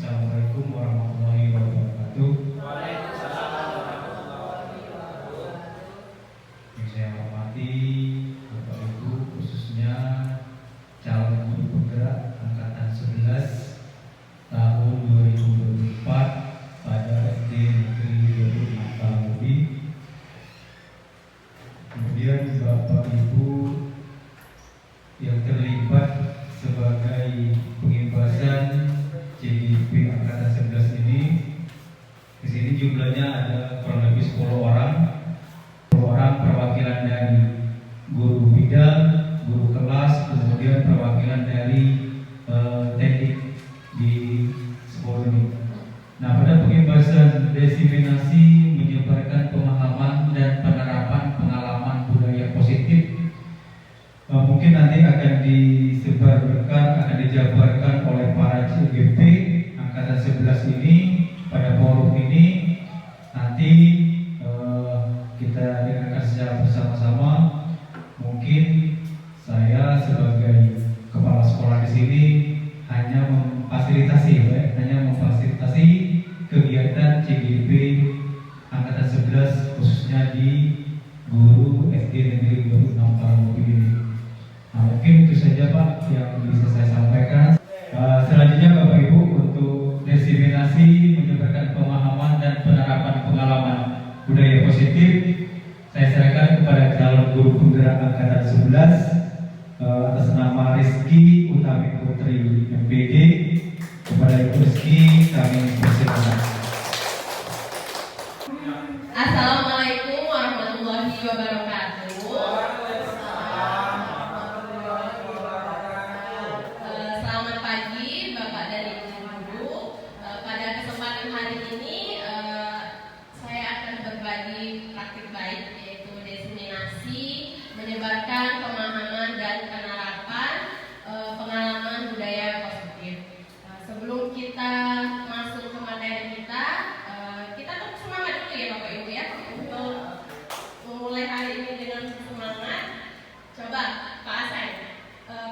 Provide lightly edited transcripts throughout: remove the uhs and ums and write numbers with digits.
Assalamualaikum warahmatullahi wabarakatuh. Yang saya hormati Bapak Ibu, khususnya calon guru penggerak angkatan 11 tahun 2024 pada SD Negeri 26 Palobi. Kemudian Bapak Ibu yang terlibat sebagai pengimbasan CGP angkatan 11 ini. Di sini jumlahnya ada kurang lebih 10 orang. 10 orang perwakilan dari guru bidang, guru kelas, kemudian perwakilan dari teknik di sekolah ini. Nah, pada pengimbasan diseminasi menyebarkan pemahaman dan penerapan pengalaman budaya positif, mungkin nanti akan disebarkan, akan dijabarkan oleh para CGP angkatan 11 ini pada forum ini. Nanti kita dengarkan secara bersama-sama. Mungkin saya sebagai kepala sekolah di sini hanya memfasilitasi kegiatan CGP angkatan 11 khususnya di guru SD Negeri 26 Palobi ini. Nah, mungkin itu saja Pak yang bisa saya sampaikan. Selanjutnya Bapak Ibu, untuk diseminasi menyebarkan pemahaman dan penerapan pengalaman budaya positif, saya serahkan kepada calon guru penggerak angkatan 11 atas nama Rizky Utami Putri MPD. Kepada Ibu Rizky kami persilakan. Assalamualaikum warahmatullahi wabarakatuh. Selamat pagi Bapak dan Ibu guru. Pada kesempatan hari ini saya akan berbagi praktik baik, yaitu diseminasi menyebarkan pemahaman dan penerapan pengalaman budaya positif. Sebelum kita masuk ke materi kita tetap semangat dulu ya Bapak Ibu ya, untuk memulai hari ini dengan semangat. Coba Pak Hasan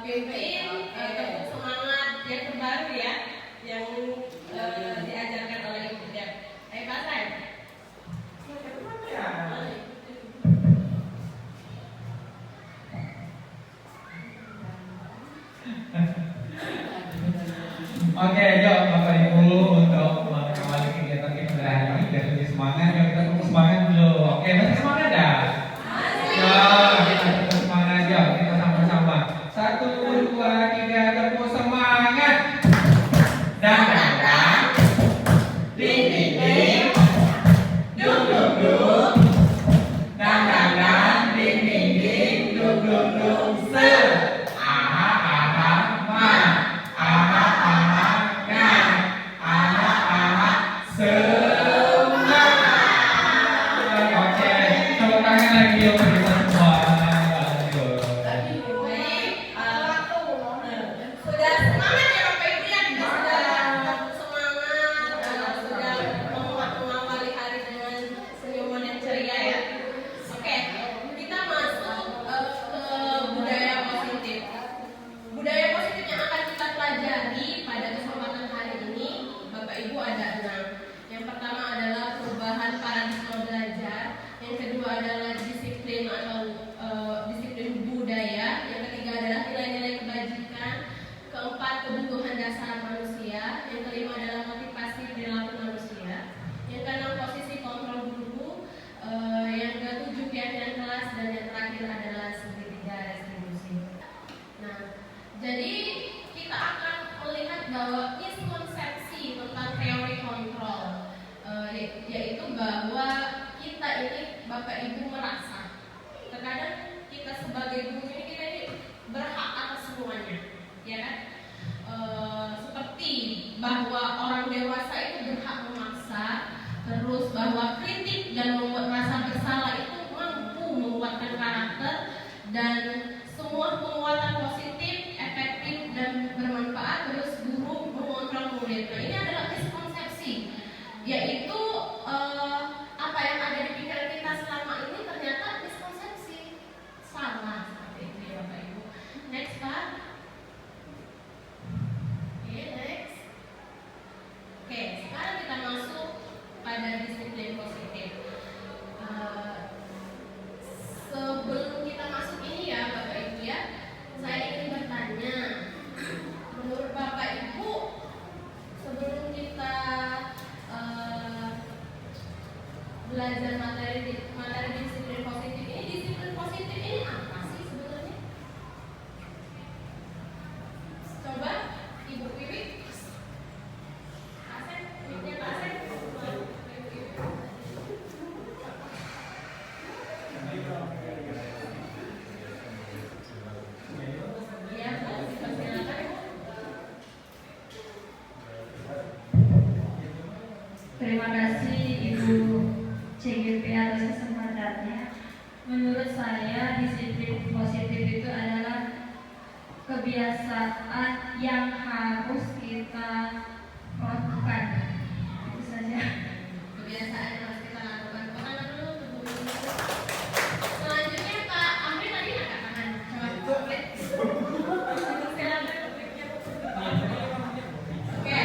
pimpin tepuk semangat yang terbaru ya, yang diajarkan oleh Ibu Dep. Ayo Pak Hasan. Oke, yuk Bapak Ibu, untuk mengawali kegiatan kita hari ini biar lebih semangat, yuk kita tepuk semangat dulu. Oke, masih semangat dah? Yuk, kita tepuk semangat, yuk kita sama-sama. 1, 2, 3, tepuk semangat. Dan ding ding ding, dung dung dung. Dan ding ding ding, dung dung dung. Jadi kita akan melihat bahwa miskonsepsi tentang teori kontrol, yaitu bahwa kita ini Bapak Ibu merasa terkadang kita sebagai guru ini berhak atas semuanya, ya kan? Seperti bahwa orang orang dewasa itu berhak memaksa, terus bahwa kritik dan membuat rasa bersalah itu mampu menguatkan karakter, dan semua penguatan positif, efektif dan bermanfaat. Terus guru mengontrol murid. Nah, ini adalah miskonsepsi, yaitu apa yang ada di pikiran kita selama ini ternyata miskonsepsi, salah seperti itu ya Bapak Ibu. Next Pak. Oke, next. Oke, sekarang kita masuk pada disiplin positif. Sebelum kita masuk ini ya Bapak Ibu ya, saya ingin bertanya, menurut Bapak Ibu, sebelum kita belajar materi disiplin positif ini apa sih sebenarnya? Coba Ibu Wiwi, Asep, mic-nya Pak Asep. Iya Bu, silakan Bu. Terima kasih Ibu CGP atas kesempatannya. Menurut saya disiplin positif itu adalah kebiasaan yang harus kita lakukan. Itu saja. Kebiasaan yang harus kita lakukan. Tangan dulu. Selanjutnya Pak Amri tadi angkat tangan. Coba. Oke.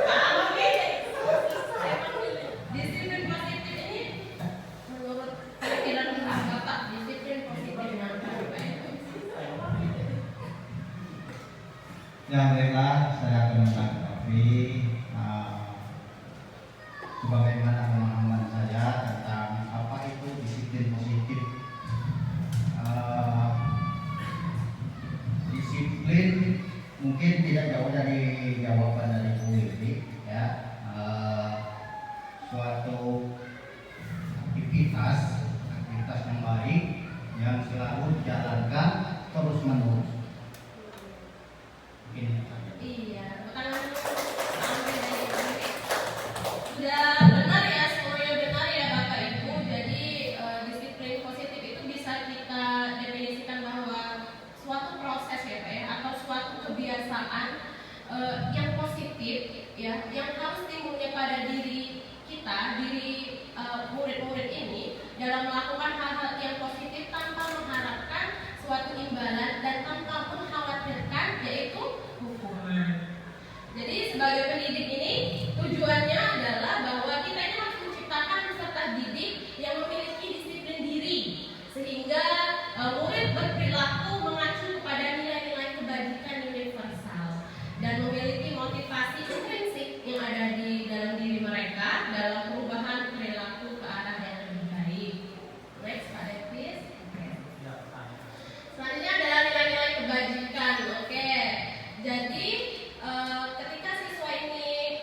Pak Amri. Disiplin positif ini menurut pikiran Bapak, disiplin positif yang apa Pak? Ya baiklah, saya akan menanggapi sebagaimana pemahaman saya tentang apa itu disiplin positif. Disiplin mungkin tidak jauh dari jawaban dari Bu Wiwi, ya. Suatu aktivitas yang baik yang selalu dijalankan terus menerus. Iya, tangan dulu. Amri dari Amri. Sudah benar ya, semuanya benar ya Bapak Ibu. Jadi disiplin positif itu bisa kita definisikan bahwa suatu proses ya Pak ya, atau suatu kebiasaan yang positif ya, yang harus timbulnya pada diri kita, diri murid-murid ini dalam melakukan hal-hal yang positif tanpa mengharapkan suatu imbalan dan tanpa mengkhawatirkan yaitu hukuman. Jadi sebagai pendidik ini tujuannya adalah bahwa kita ini harus menciptakan peserta didik yang memiliki disiplin diri, sehingga murid berperilaku mengacu kepada nilai-nilai kebajikan universal dan memiliki motivasi intrinsik yang ada di dalam diri mereka dalam perubahan perilaku ke arah yang lebih baik. Next Pak Devis. Selanjutnya adalah nilai-nilai kebajikan. Oke. Jadi ketika siswa ini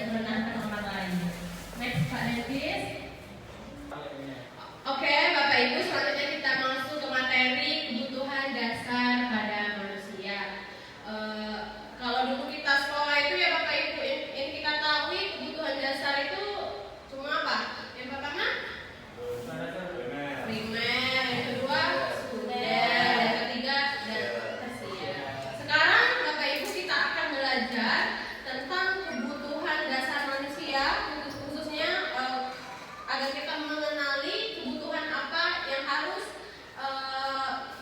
tidak merendahkan orang lain. Next, Pak Davis. Oke, Bapak Ibu, selanjutnya kita masuk ke materi kebutuhan dasar pada manusia. Kalau dulu kita sekolah itu ya Bapak Ibu, yang kita tahu kebutuhan dasar itu cuma apa? Yang pertama primer, yang kedua sekunder, yang ketiga dan tersier. Sekarang Bapak Ibu kita akan belajar tentang kebutuhan dasar manusia, khususnya agar kita mengenali kebutuhan apa yang harus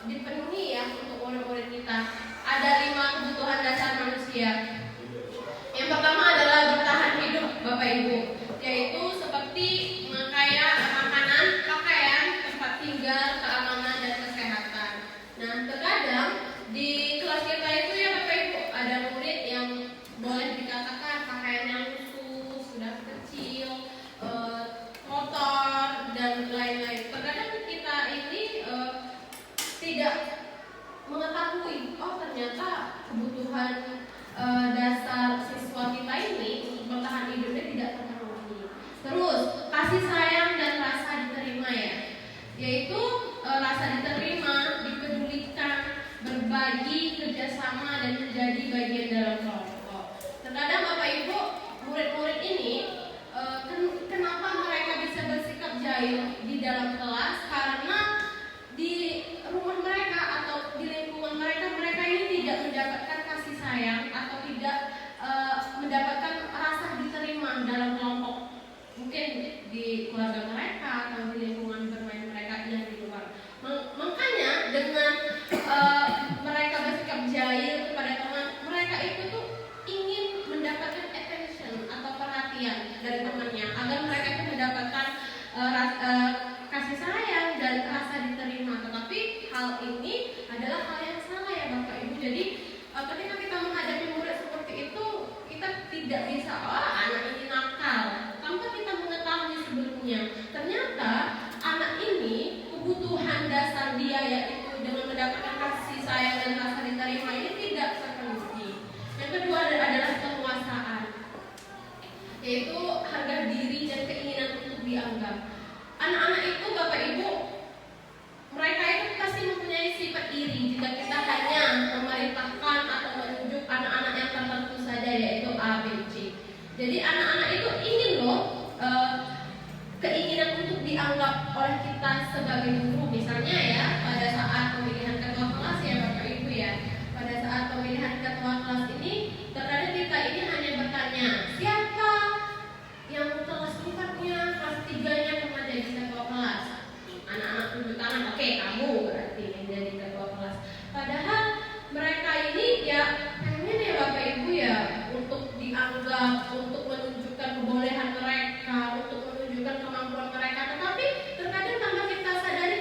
dipenuhi ya untuk murid-murid kita. Ada 5 kebutuhan dasar manusia. Yang pertama adalah bertahan hidup Bapak Ibu, yaitu seperti makanan, pakaian, tempat tinggal, keamanan dan kesehatan. Nah, terkadang di kelas kita itu ya Bapak Ibu ada murid yang boleh dikatakan pakaiannya lusuh, sudah kecil, kotor dan lain-lain. Terkadang kita ini tidak mengetahui, oh ternyata kebutuhan dasar siswa kita ini untuk bertahan hidupnya tidak terpenuhi. Terus kasih sayang dan rasa diterima ya, yaitu rasa diterima, dipedulikan, berbagi, kerjasama dan menjadi bagian dalam kelompok. Terkadang Bapak Ibu murid-murid ini kenapa mereka bisa bersikap jahil di dalam kelas? Karena di rumah mereka atau di lingkungan mereka ini tidak mendapatkan kasih sayang atau tidak mendapatkan rasa diterima dalam kelompok. Mungkin di keluarga mereka atau di lingkungan bermain mereka yang di luar. Makanya dengan mereka bersikap jahil kepada teman, mereka itu tuh ingin mendapatkan attention atau perhatian dari temannya agar mereka itu mendapatkan kasih sayang dan rasa diterima. Tetapi hal ini adalah hal yang salah ya Bapak Ibu. Jadi ketika kita menghadapi murid seperti itu, kita tidak bisa anak ini nakal tanpa kita mengetahui sebelumnya. Ternyata anak ini kebutuhan dasar dia yaitu dengan mendapatkan kasih sayang dan rasa diterima ini tidak terpenuhi. Yang kedua adalah kekuasaan, yaitu harga diri dan keinginan untuk dianggap. Anak-anak itu Bapak Ibu, mereka itu pasti mempunyai sifat iri jika kita hanya memerintahkan atau menunjuk anak-anak yang tertentu saja, yaitu A, B, C. Jadi anak-anak itu ingin keinginan untuk dianggap oleh kita sebagai guru. Misalnya ya, pada saat pemilihan ketua kelas ya Bapak Ibu ya, pada saat pemilihan ketua kelas ini, terkadang kita ini hanya bertanya, siapa yang kelas 4-nya, kelas 3-nya pernah jadi ketua kelas? Anak-anak tunjuk tangan, oke, kamu berarti yang jadi ketua kelas. Padahal mereka ini ya pengen ya Bapak Ibu ya untuk dianggap, untuk menunjukkan kebolehan mereka, untuk menunjukkan kemampuan mereka. Tetapi terkadang tanpa kita sadari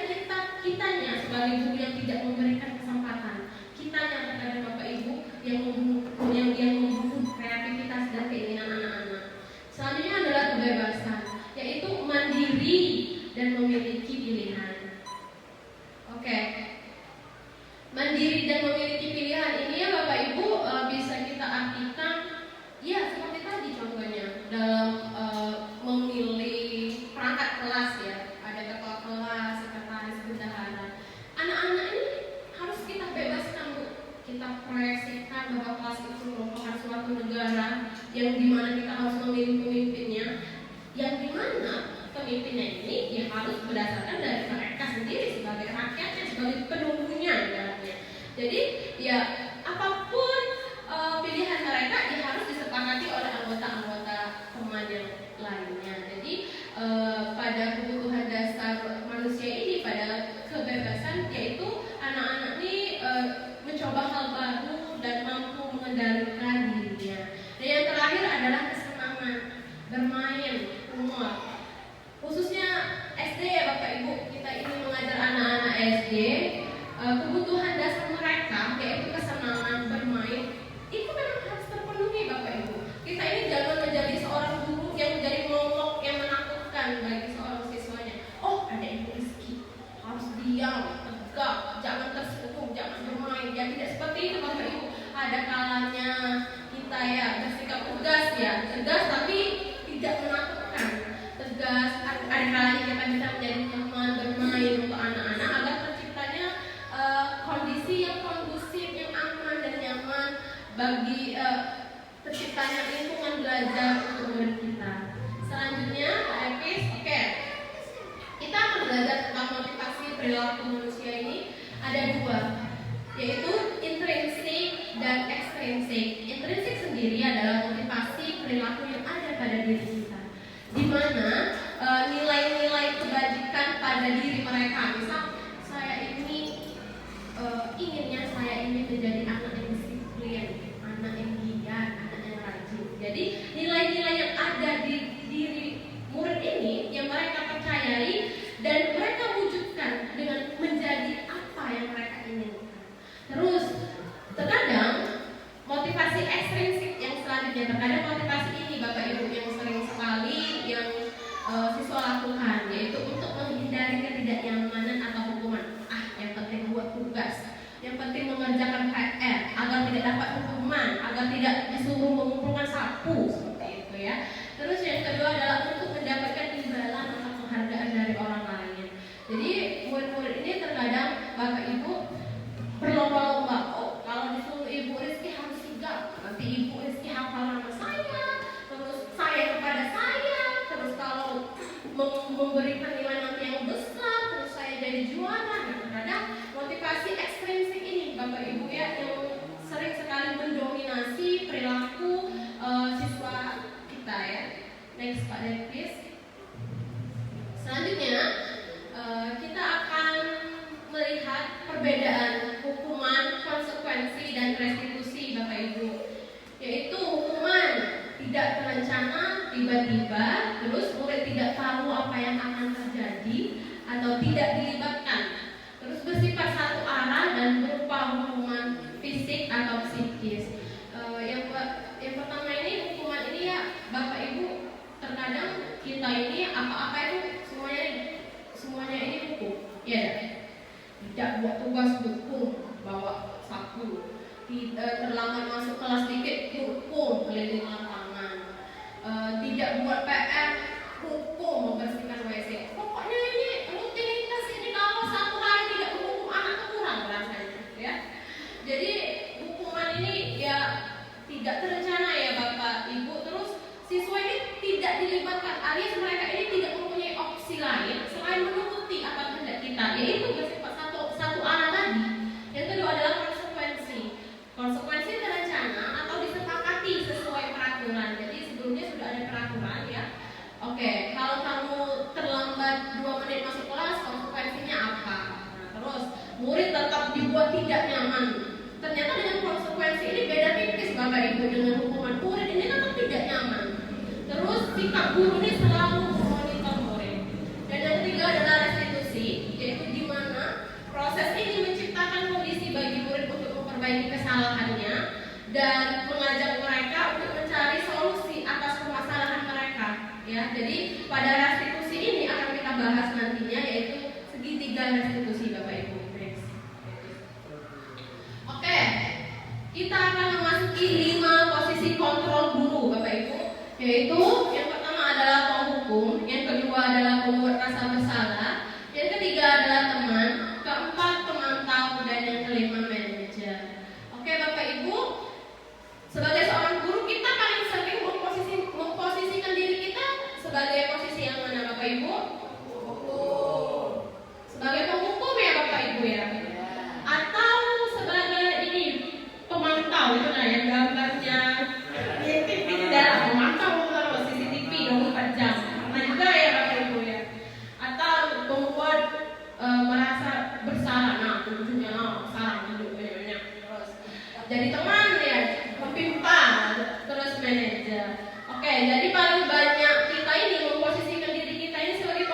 kitanya sebagai guru yang tidak memberikan kesempatan. Kitanya terkadang Bapak Ibu yang membunuh kreativitas dan keinginan anak-anak. Selanjutnya adalah kebebasan, yaitu mandiri dan memiliki pilihan. Oke. Mandiri dan memiliki pilihan ini ya Bapak Ibu bisa kita artikan ya seperti tadi contohnya dalam memilih perangkat kelas ya, ada ketua kelas, sekretaris, bendahara. Anak-anak ini harus kita bebaskan Bu. Kita proyeksikan bahwa kelas itu merupakan suatu negara yang dimana kita harus memilih pemimpinnya, yang dimana pemimpinnya ini ya harus berdasarkan dari mereka sendiri sebagai rakyatnya, sebagai penunggunya di dalamnya. Jadi ya apapun pilihan mereka ya harus disepakati oleh anggota-anggota teman yang lainnya. Jadi pada kebutuhan dasar manusia ini, pada kebebasan, yaitu anak-anak ini mencoba hal baru dan mampu mengendalikan dirinya. Dan yang terakhir adalah kesenangan bermain, humor. Khususnya SD ya Bapak Ibu, kita ini mengajar anak-anak SD, kebutuhan dasar mereka yaitu kesenangan bermain itu memang harus terpenuhi Bapak Ibu. Kita ini jangan menjadi seorang guru yang menjadi momok yang menakutkan bagi seorang siswanya. Oh, ada Ibu Rizky, harus diam, tegak, jangan tersentuh, jangan bermain. Ya tidak seperti itu Bapak Ibu. Ada kalanya kita ya bersikap tegas ya, tegas tapi hari kalanya kita bisa menjadi teman bermain untuk anak-anak agar terciptanya kondisi yang kondusif, yang aman dan nyaman bagi terciptanya lingkungan belajar untuk murid kita. Selanjutnya, Epis, oke. Kita akan belajar tentang motivasi perilaku manusia ini ada dua, yaitu intrinsik dan ekstrinsik. Intrinsik sendiri adalah motivasi perilaku yang ada pada diri kita, di mana nilai-nilai kebajikan pada diri mereka. Misal saya ini inginnya saya ini menjadi anak yang disiplin, anak yang giat, anak yang rajin. Jadi nilai-nilai yang ada di diri murid ini yang mereka percayai dan mereka wujudkan dengan menjadi apa yang mereka inginkan. Terus terkadang motivasi ekstrinsik yang selanjutnya, terkadang motivasi ini Bapak Ibu yang sering sekali yang siswa lakukan, yaitu untuk menghindari ketidaknyamanan atau hukuman. Yang penting buat tugas, yang penting mengerjakan PR agar tidak dapat hukuman, agar tidak disuruh mengumpulkan sapu, seperti itu ya. Terus yang kedua adalah untuk mendapatkan imbalan atau penghargaan dari orang lain. Jadi murid-murid ini terkadang Bapak Ibu berlomba-lomba. Oh, kalau disuruh Ibu Rizky harus sigap, nanti Ibu Rizky hafal nama saya, terus saya kepada saya, terus kalau memberikan nilai nanti yang besar, terus saya jadi juara. Terkadang motivasi ekstrinsik ini Bapak Ibu ya yang sering sekali mendominasi perilaku siswa kita ya. Next Pak Dennis. Selanjutnya kita akan melihat perbedaan hukuman, konsekuensi dan restitusi Bapak Ibu. Yaitu hukuman tidak terencana, tiba-tiba, terus murid tidak tahu apa yang akan terjadi atau tidak dilibatkan. Terus bersifat satu arah dan berupa hukuman fisik atau psikis. Yang pertama ini hukuman ini ya Bapak Ibu, terkadang kita ini apa-apa itu semuanya ini hukum, ya. Tidak buat tugas hukum, bawa sapu, terlambat masuk kelas dikit hukum, keliling lapangan, tidak buat PR hukum, membersihkan WC. Pokoknya ini rutinitas ini kalau satu hari tidak menghukum anak itu kurang rasanya, ya. Jadi hukuman ini ya tidak terencana ya Bapak Ibu. Terus siswa ini tidak dilibatkan, alias mereka ini tidak mempunyai opsi lain selain menuruti apa kehendak kita, yaitu bersifat satu arah tadi. Yang kedua adalah konsekuensi terencana atau disepakati sesuai peraturan. Jadi sebelumnya sudah ada peraturan ya. Oke, kalau kamu terlambat 2 menit masuk kelas, konsekuensinya apa? Nah, terus murid tetap dibuat tidak nyaman. Ternyata dengan konsekuensi ini beda tipis Bapak Ibu dengan hukuman. Murid ini tetap tidak nyaman. Terus sikap guru ini selalu memonitor murid. Dan yang ketiga adalah restitusi, yaitu di mana proses ini menciptakan kondisi bagi murid untuk memperbaiki kesalahannya dan mengajak mereka untuk mencari solusi atas permasalahan mereka. Ya, jadi pada restitusi ini akan kita bahas nantinya, yaitu segitiga restitusi Bapak Ibu. Next. Oke, kita akan memasuki 5 posisi kontrol guru Bapak Ibu, yaitu yang pertama adalah penghukum, yang kedua adalah pembuat rasa bersalah, yang ketiga adalah teman, keempat pemantau, dan yang kelima manajer. Oke Bapak Ibu, sebagai seorang guru kita paling sering memposisikan diri kita sebagai posisi yang mana Bapak Ibu? Sebagai penghukum ya Bapak Ibu ya? Atau sebagai ini pemantau itu nah yang gambarnya ngintip di dalam pemantau terus CCTV 24 jam. Nah juga ya Bapak Ibu ya. Atau membuat merasa bersalah, nah ujungnya sarang duduk banyak terus jadi teman ya, pemimpa, terus manajer. Oke, jadi paling banyak kita ini memposisikan diri kita ini sebagai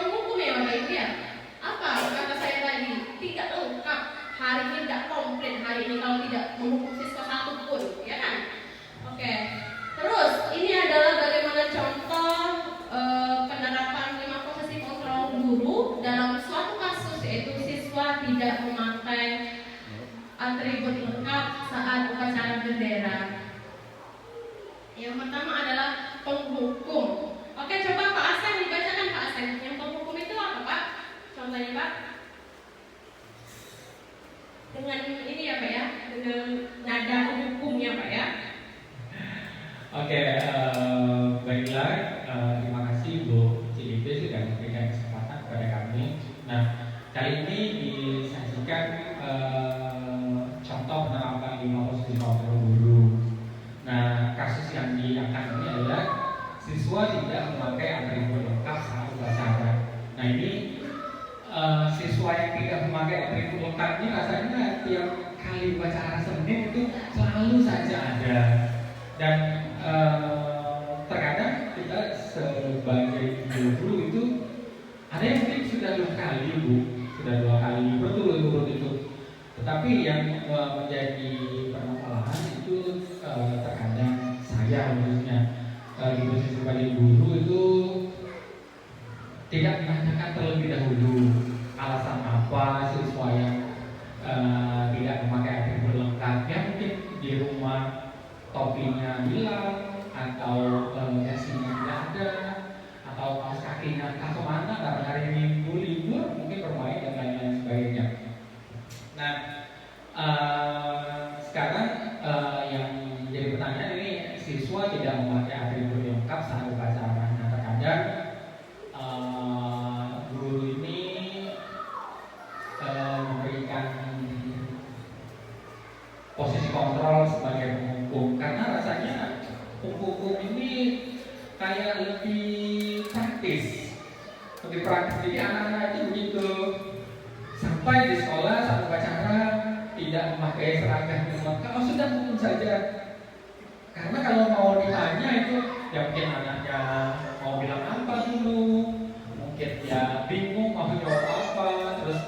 tidak memakai atribut lengkap saat upacara. Nah ini siswa yang tidak memakai atribut lengkap ini rasanya tiap kali upacara Senin itu selalu saja ada. Dan terkadang kita sebagai guru itu ada yang mungkin sudah 2 kali Bu, sudah 2 kali berturut-turut itu. Tetapi yang menjadi permasalahan itu terkadang saya khususnya di posisi sebagai guru itu tidak menanyakan terlebih dahulu alasan apa siswa yang tidak memakai atribut lengkap. Ya mungkin di rumah topinya hilang atau dasinya tidak ada atau kaos kakinya entah kemana karena hari Minggu libur mungkin bermain dan lain-lain sebagainya. Nah sekarang yang jadi pertanyaan ini siswa tidak memakai atribut lengkap saat upacara. Nah terkadang guru ini memberikan posisi kontrol sebagai penghukum karena rasanya hukum ini kayak lebih praktis. Jadi anak-anak itu begitu sampai di sekolah saat upacara tidak memakai seragam yang lengkap, sudah hukum saja. Karena kalau mau ditanya itu ya mungkin anaknya mau bilang apa dulu, mungkin ya bingung mau jawab apa, terus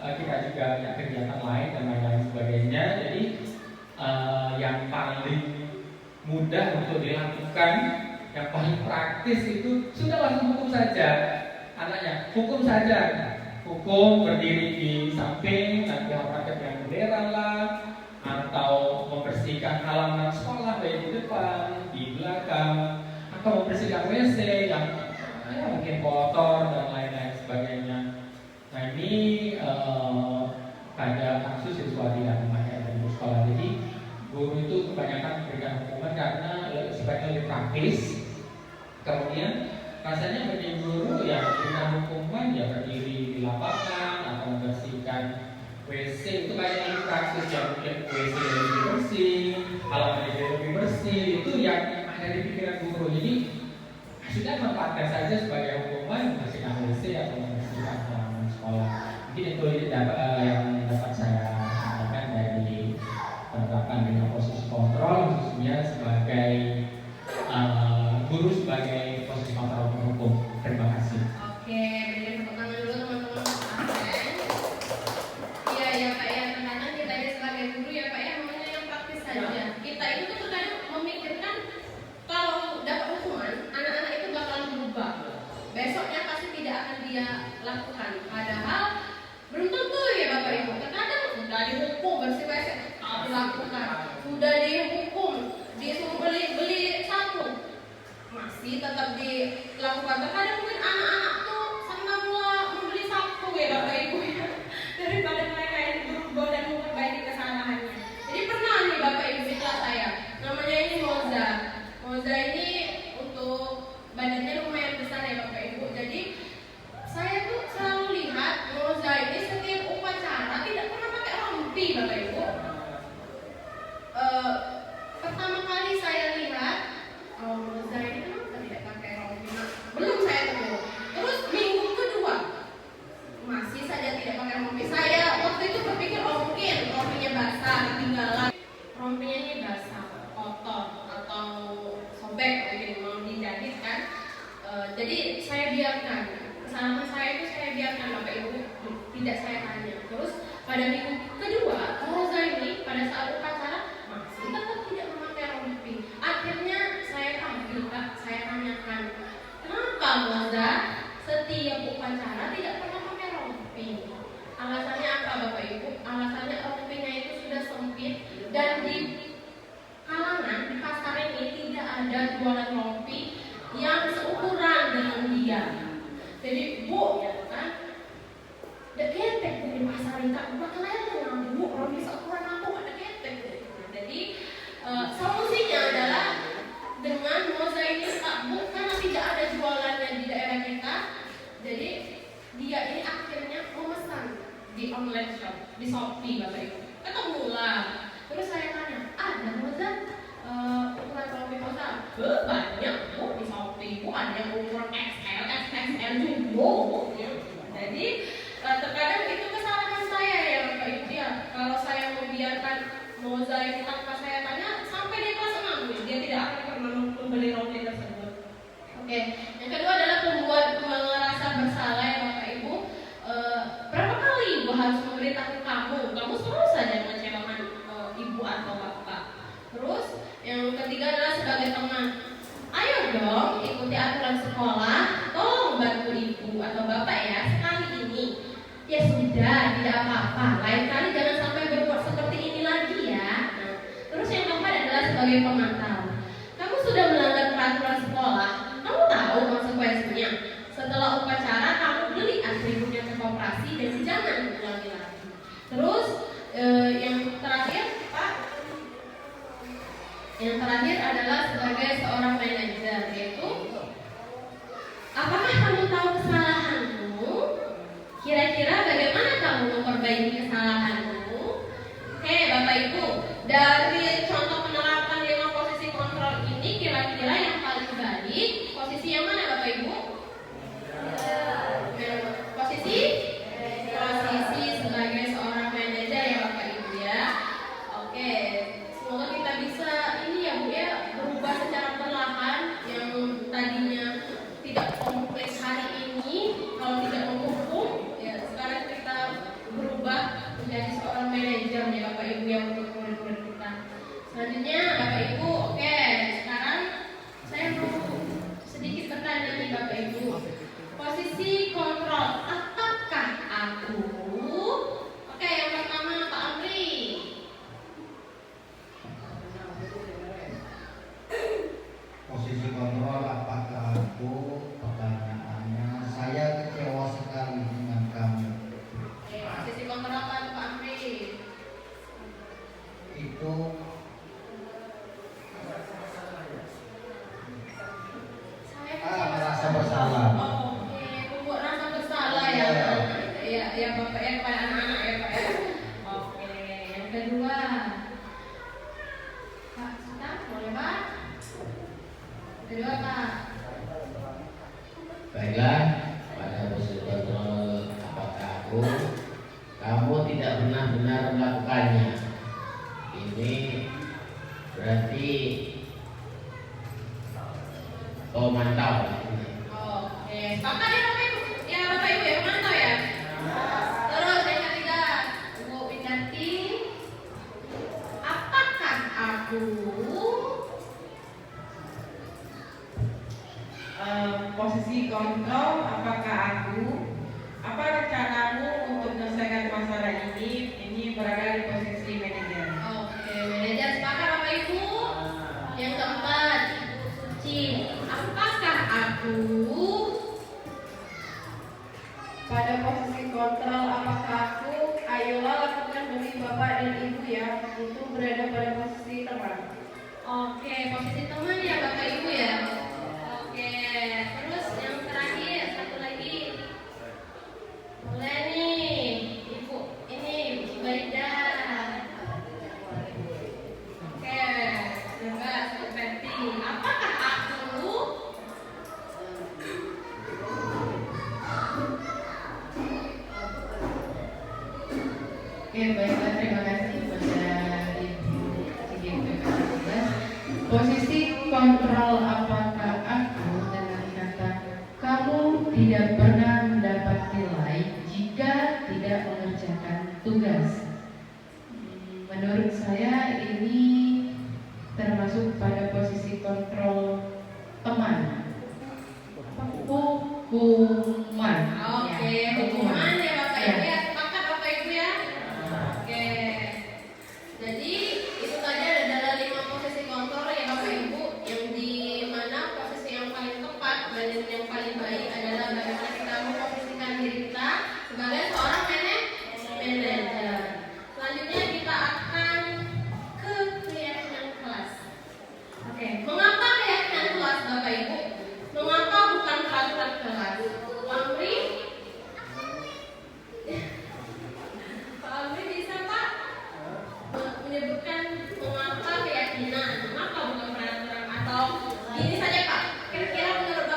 kita juga ada kegiatan lain dan lain-lain sebagainya. Jadi yang paling mudah untuk dilakukan, yang paling praktis itu sudah langsung hukum saja anaknya, hukum saja, hukum berdiri di samping, nanti pakai yang bendera lah, atau membersihkan halaman sekolah baik di depan, di belakang, atau membersihkan WC yang mungkin kotor dan lain-lain sebagainya. Nah ini pada kasus siswa tidak memakai atribut sekolah. Jadi guru itu kebanyakan memberikan hukuman karena sifatnya lebih praktis. Kemudian rasanya bagi guru yang memberikan hukuman ya berdiri di lapangan atau membersihkan WC itu kayak lebih praktis, ya mungkin WC lebih bersih, halaman lebih bersih, itu yang ada di pikiran guru. Jadi sudah manfaatkan saja sebagai hukuman membersihkan WC atau membersihkan halaman sekolah. Mungkin itu yang dapat saya sampaikan dari penerapan dengan posisi kontrol, khususnya sebagai guru sebagai posisi kontrol penghukum. Terima kasih. Oke, beri tepuk tangan dulu teman-teman absen. Iya ya Pak ya, kadang-kadang kita ini sebagai guru ya Pak ya maunya yang praktis saja. Kita itu tuh kadang memikirkan kalau dapat hukuman, anak-anak itu bakalan berubah. Besoknya pasti tidak akan dia lakukan. Padahal belum tentu ya Bapak Ibu. Kadang sudah dihukum bersih WC, tak dilakukan. Sudah dihukum, disuruh beli satu, masih tetap dilakukan. Terkadang mungkin anak-anak tuh senang membeli satu ya Bapak Ibu ya, daripada mereka yang berubah dan memperbaiki kesalahannya. Jadi pernah nih Bapak Ibu di kelas saya, namanya ini Moza. Moza ini untuk badannya lumayan besar ya Bapak Ibu. Jadi saya tuh selalu lihat Moza ini setiap upacara tidak pernah pakai rompi Bapak Ibu. Pertama kali saya lihat Moza ini kenapa tidak pakai rompi? Belum saya temukan. Terus minggu kedua masih saja tidak pakai rompi. Saya waktu itu berpikir mungkin rompinya basah, ketinggalan. Rompinya ini basah, kotor atau sobek mungkin mau dijahit kan. Jadi saya biarkan. Kesalahan saya itu saya biarkan Bapak Ibu, tidak saya tanya. Terus pada minggu kedua Moza ini pada saat upacara masih tetap tidak memakai rompi. Akhirnya saya panggil Pak, saya tanyakan, kenapa Moza setiap upacara tidak pernah pakai rompi? Alasannya apa Bapak Ibu? Alasannya rompinya itu sudah sempit dan di kalangan di pasar ini tidak ada jualan rompi yang seukuran dengan dia. Jadi Bu ya kan, ada ketek di pasar ini tak bakalan Bu rompi seukuran aku ada ketek. Jadi solusinya adalah dengan Moza ini Bu karena tidak ada jualannya di daerah kita, jadi dia ini akhirnya memesan di online shop, di Shopee Bapak Ibu. Ketemulah. Terus saya tanya, ada Moza ukuran rompi Moza? Banyak Bu di Shopee. ibu-ibu ada yang umur XL, XXL jumbo. Jadi terkadang itu kesalahan saya ya Bapak Ibu ya. Kalau saya membiarkan mozaik tanpa saya tanya sampai di kelas 6 dia tidak akan pernah membeli roti tersebut. Oke, yang kedua adalah membuat merasa bersalah ya Bapak Ibu. Berapa kali ibu harus memberitahu kamu selalu saja mengecewakan ibu atau bapak. Terus yang ketiga adalah sebagai teman, ayo dong ikuti aturan sekolah, tolong bantu ibu atau bapak ya sekali ini. Ya sudah, tidak apa-apa, lain kali jangan sampai berbuat seperti ini lagi ya. Nah, terus yang keempat adalah sebagai pemantau. Kamu sudah melanggar peraturan sekolah, kamu tahu konsekuensinya. Setelah upacara kamu beli atributnya ke koperasi dan jangan ulangi lagi. Terus yang terakhir Pak, yang terakhir adalah sebagai seorang manajer, yaitu apakah kamu tahu kesalahanmu? Kira-kira bagaimana kamu memperbaiki kesalahanmu? Oke Bapak Ibu, dari contoh penerapan 5 posisi kontrol ini kira-kira yang paling baik posisi yang mana Bapak Ibu? Posisi sebagai seorang manajer ya Bapak Ibu ya. Oke, semoga kita bisa ini ya Bu ya, berubah secara perlahan yang tadinya tidak komplit hari ini, kalau tidak menghukum ya sekarang kita berubah menjadi seorang manajer ya Bapak Ibu yang untuk murid-murid kita. Selanjutnya Bapak Ibu, oke, sekarang saya mau sedikit bertanya nih Bapak Ibu. Posisi kontrol, apakah aku? Oke, yang pertama Pak Amri. Posisi kontrol apakah aku? Pertanyaannya, saya kecewa sekali dengan kamu. Oke, posisi kontrol apa Pak Amri? Itu Saya merasa bersalah. Oke, membuat rasa bersalah ya. Ya Bapak ya, kepada anak-anak ya Pak ya. Oke, yang kedua Pak Sita, boleh Pak? Kedua Pak. Baiklah, pada posisi kontrol apakah aku, kamu tidak benar-benar melakukannya. Ini berarti kau mantau. Oke, sepakat ya Bapak Ibu? Ya Bapak Ibu ya, mantap ya. Terus yang ketiga, Bu Windarti, apakah aku? Posisi kontrol apakah aku? Apa rencanamu untuk menyelesaikan masalah ini? Ini berada di posisi manajer. Oke, manajer sepakat Bapak Ibu. Yang keempat, Ibu Suci, apakah aku? Pada posisi kontrol apakah aku? Ayolah lakukan demi bapak dan ibu ya. Itu berada pada posisi teman. Oke, posisi teman ya Bapak Ibu ya. Oke, terus yang terakhir satu lagi. Boleh nih, Ibu ini Baida. Oke, bebas seperti apakah aku? Oke, baiklah, terima kasih pada Ibu CGP. Posisi kontrol apakah aku dengan kata kamu tidak pernah mendapat nilai jika tidak mengerjakan tugas. Menurut saya ini termasuk pada posisi kontrol teman. Hukuman. Oke, Ya, hukuman ya Bapak Ibu Ya. ya. Sepakat Bapak Ibu ya. Oke. Jadi itu tadi adalah 5 posisi kontrol ya Bapak Ibu, yang di mana posisi yang paling tepat dan yang paling baik adalah bagaimana kita memposisikan diri kita sebagai seorang manajer. Selanjutnya kita akan ke keyakinan kelas. Oke, mengapa keyakinan kelas Bapak Ibu? Mengapa bukan peraturan kelas? Pak Amri? Pak Amri bisa Pak menyebutkan mengapa keyakinan? Mengapa bukan peraturan? Atau ini saja Pak, kira-kira menurut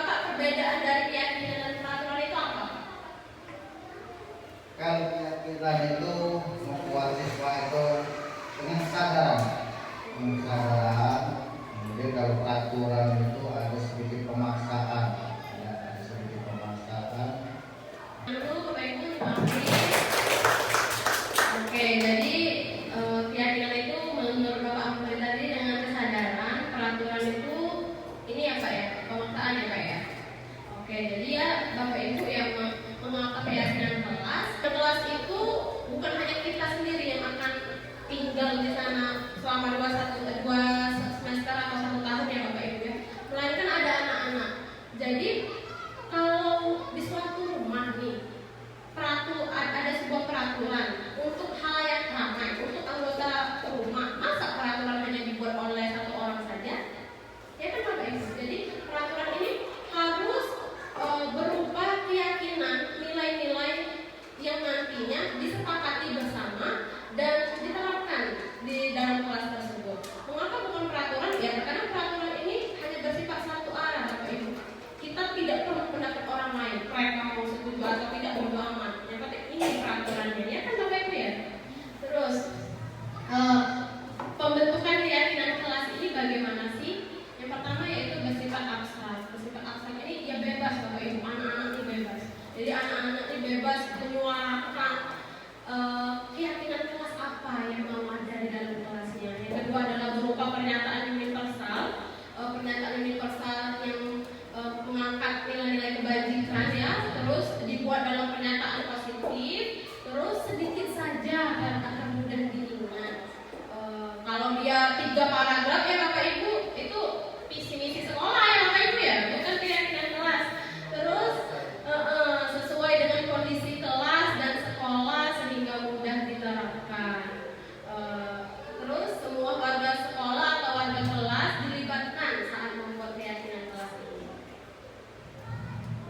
selama dua semester atau 1 tahun ya Bapak Ibu ya. Melainkan ada anak-anak. Jadi kalau di suatu rumah nih ada sebuah peraturan untuk halayak ramai, untuk anggota rumah, masa peraturan hanya dibuat oleh 1 orang saja? Ya kan Bapak Ibu. Jadi peraturan ini harus berupa keyakinan, nilai-nilai yang nantinya disepakati bersama dan diterapkan di dalam kelas tersebut. Mengapa bukan peraturan? Ya karena peraturan ini hanya bersifat satu arah Bapak Ibu. Kita tidak perlu pendapat orang lain, mereka mau setuju atau tidak bodo amat. Yang penting ini peraturannya, ya kan Bapak Ibu ya. Terus pembentukan keyakinan kelas ini bagaimana sih? Yang pertama yaitu bersifat abstrak. Bersifat abstrak ini ya bebas Bapak Ibu, anak-anak ini bebas. Jadi anak-anak ini bebas menyuarakan keyakinan kelas apa yang mau ada di dalam kelasnya. Yang kedua adalah berupa pernyataan universal, pernyataan universal yang mengangkat nilai-nilai kebajikan ya, terus dibuat dalam pernyataan positif, terus sedikit saja akan mudah diingat. Kalau dia 3 paragraf ya Bapak Ibu, itu visi misi sekolah ya Bapak Ibu ya, bukan keyakinan kelas. Terus sesuai dengan kondisi kelas dan sekolah sehingga mudah diterapkan. Terus semua warga sekolah atau warga kelas dilibatkan saat membuat keyakinan kelas ini.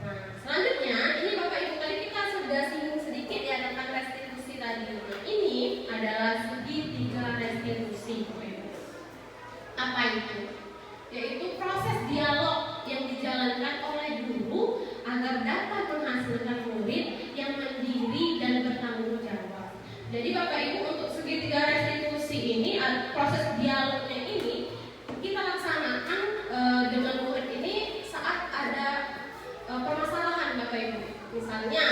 Nah, selanjutnya ini Bapak Ibu tadi kita sudah singgung sedikit ya tentang restitusi tadi. Nah, ini adalah segitiga restitusi. Apa itu? Yaitu proses dialog yang dijalankan oleh guru agar dapat menghasilkan murid yang mandiri dan bertanggung jawab. Jadi Bapak Ibu untuk segitiga restitusi ini, proses dialognya ini kita laksanakan dengan murid ini saat ada permasalahan Bapak Ibu. Misalnya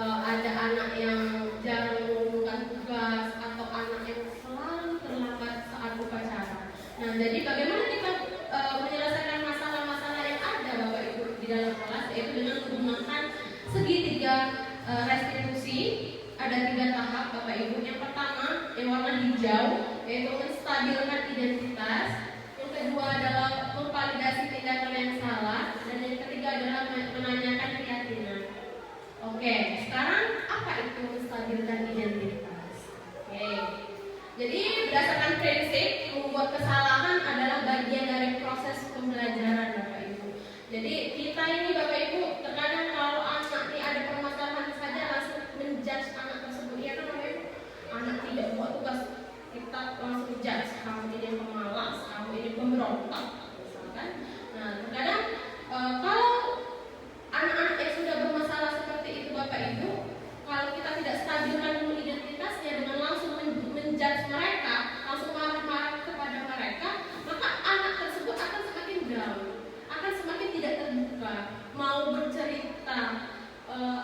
ada anak yang jarang mengumpulkan tugas atau anak yang selalu terlambat saat upacara. Nah, jadi bagaimana kita menyelesaikan masalah-masalah yang ada Bapak Ibu di dalam kelas, yaitu dengan menggunakan segitiga restitusi. Ada 3 tahap Bapak Ibu. Yang pertama yang warna hijau yaitu menstabilkan identitas. Yang kedua adalah memvalidasi tindakan yang salah, dan yang ketiga adalah menanyakan keyakinan. Oke, sekarang apa itu menstabilkan identitas? Oke. Jadi berdasarkan prinsip membuat kesalahan adalah bagian dari proses pembelajaran Bapak Ibu. Jadi kita ini Bapak Ibu terkadang kalau anak ini ada permasalahan saja langsung menjudge anak tersebut. Ya kan Bapak Ibu? Anak tidak buat tugas, kita langsung judge, kamu ini pemalas, kamu ini pemberontak misalkan. Nah terkadang kalau anak-anak yang sudah bermasalah seperti itu Bapak Ibu, kalau kita tidak stabilkan dulu identitasnya dengan langsung menjudge mereka, langsung marah-marah kepada mereka, maka anak tersebut akan semakin down, akan semakin tidak terbuka, mau bercerita,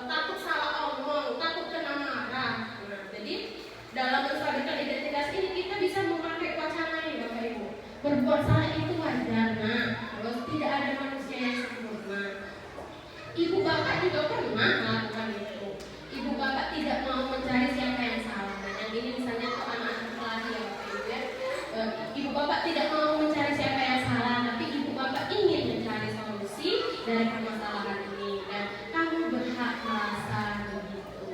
takut salah omong, takut kena marah. Nah, jadi dalam menstabilkan identitas ini kita bisa memakai wacana ini Bapak Ibu. Berbuat salah itu wajar, nah, terus tidak ada manusia yang sempurna. Ibu bapak juga pernah melakukan itu. Ibu bapak tidak mau mencari siapa yang salah. Nah, yang ini misalnya tuh anak-anak kelas ya Bapak Ibu ya. Ibu bapak tidak mau mencari siapa yang salah, tapi ibu bapak ingin mencari solusi dari permasalahan ini, dan kamu berhak merasa begitu.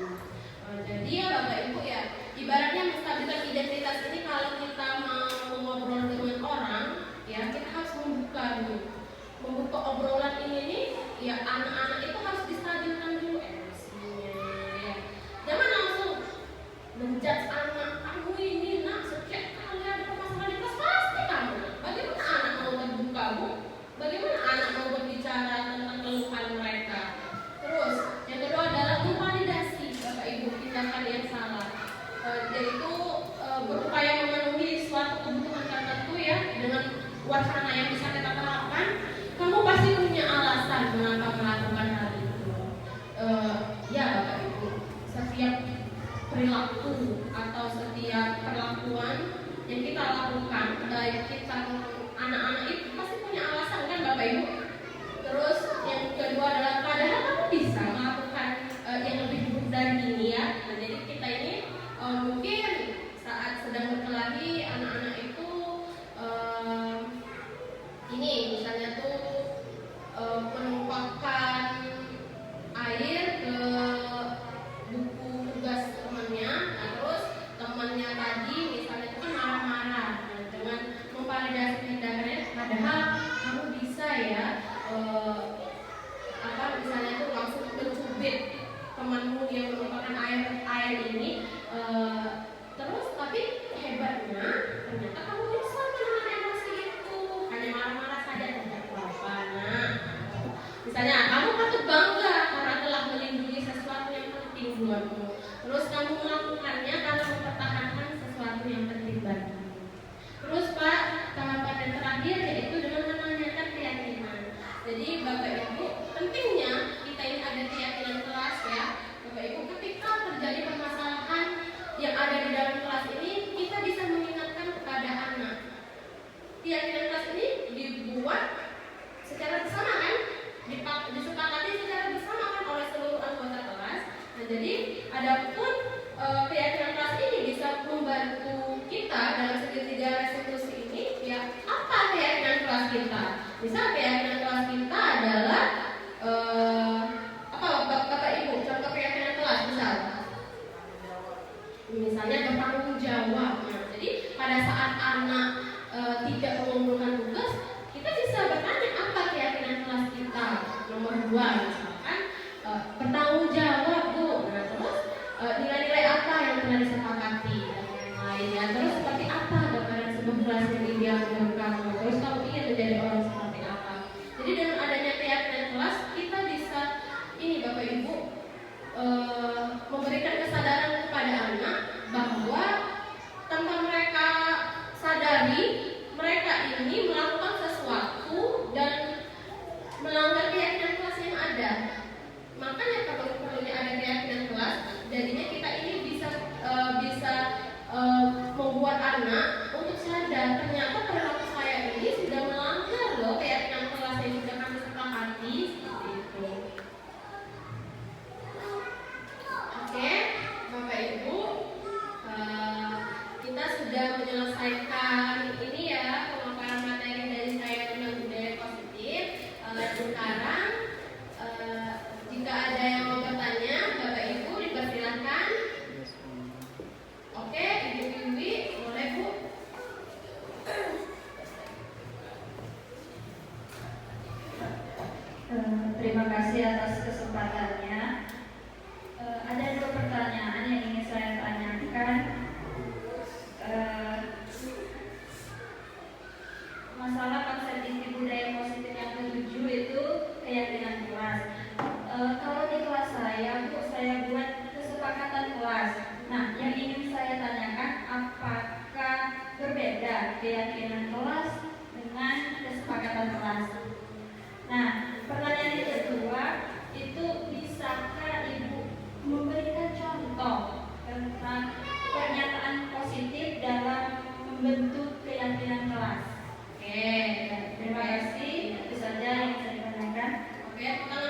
Jadi ya Bapak Ibu ya, ibaratnya menstabilkan identitas ini kalau kita mau ngobrol dengan orang, ya kita harus membuka dulu. Membuka obrolan ini nih, ya anak-anak itu harus distabilkan dulu emosinya. Ya. Jangan langsung menjudge anak, kamu ini nak setiap kali ada permasalahan di kelas pasti kamu. Bagaimana anak mau terbuka Bu? Bagaimana anak mau berbicara tentang keluhan mereka? Terus yang kedua adalah memvalidasi Bapak Ibu tindakan yang salah, yaitu berupaya memenuhi suatu kebutuhan tertentu ya dengan wacana yang bisa kita terapkan. Kamu pasti punya alasan Misalnya kamu patut bangga karena telah melindungi sesuatu yang penting buatmu. Terus kamu melakukannya karena mempertahankan sesuatu yang penting bagimu. Terus Pak, tahapan yang terakhir yaitu dengan menanyakan keyakinan. Jadi Bapak Ibu, pentingnya kita ini ada keyakinan kelas ya. Bapak Ibu, ketika terjadi permasalahan yang ada di dalam kelas ini, kita bisa mengingatkan kepada anak. Keyakinan kelas ini dibuat secara bersamaan, disepakati secara bersamaan oleh seluruh anggota kelas. Nah, jadi adapun keyakinan kelas ini bisa membantu kita dalam segitiga restitusi ini. Ya, apa keyakinan kelas kita? Misal keyakinan kelas kita adalah apa Bapak Ibu? Contoh keyakinan kelas misalnya bertanggung jawab. Nah, jadi pada saat anak tidak mengumpulkan tugas, kita bisa bertanya apa keyakinan kelas kita. Nomor 2 misalkan bertanggung jawab Bu. Nah, terus nilai-nilai apa yang telah disepakati dan yang lainnya. Terus seperti apa gambaran sebuah kelas yang ideal menurut kamu. Terus kamu ingin menjadi orang seperti apa. Jadi dengan adanya keyakinan kelas, kita bisa ini Bapak Ibu memberikan kesadaran kepada anak bahwa tanpa mereka sadari mereka ini melakukan sesuatu dan melanggar keyakinan kelas yang ada. Makanya perlunya ada keyakinan kelas. Jadinya kita ini bisa membuat anak untuk sadar ternyata perilaku saya ini sudah melanggar loh keyakinan kelas yang sudah kami sepakati seperti itu. Oke, Bapak Ibu, kita sudah menyelesaikan ini ya pemaparan materi dari saya tentang budaya positif. Sekarang jika ada yang mau bertanya, Bapak Ibu dipersilakan. Oke, Ibu Wiwi, boleh Bu? Terima kasih atas kesempatannya. Ada 2 pertanyaan yang ingin saya tanyakan. Masalah konsep inti budaya positif yang ke-7 itu keyakinan kelas. Kalau di kelas saya, Bu, saya buat kesepakatan kelas. Nah, yang ingin saya tanyakan, apakah berbeda keyakinan kelas dengan kesepakatan kelas? Nah, pertanyaan yang kedua, itu bisakah Ibu memberikan contoh tentang pernyataan positif dalam membentuk keyakinan kelas? Oke, Terima kasih. Itu saja yang saya tanyakan. Oke, kalau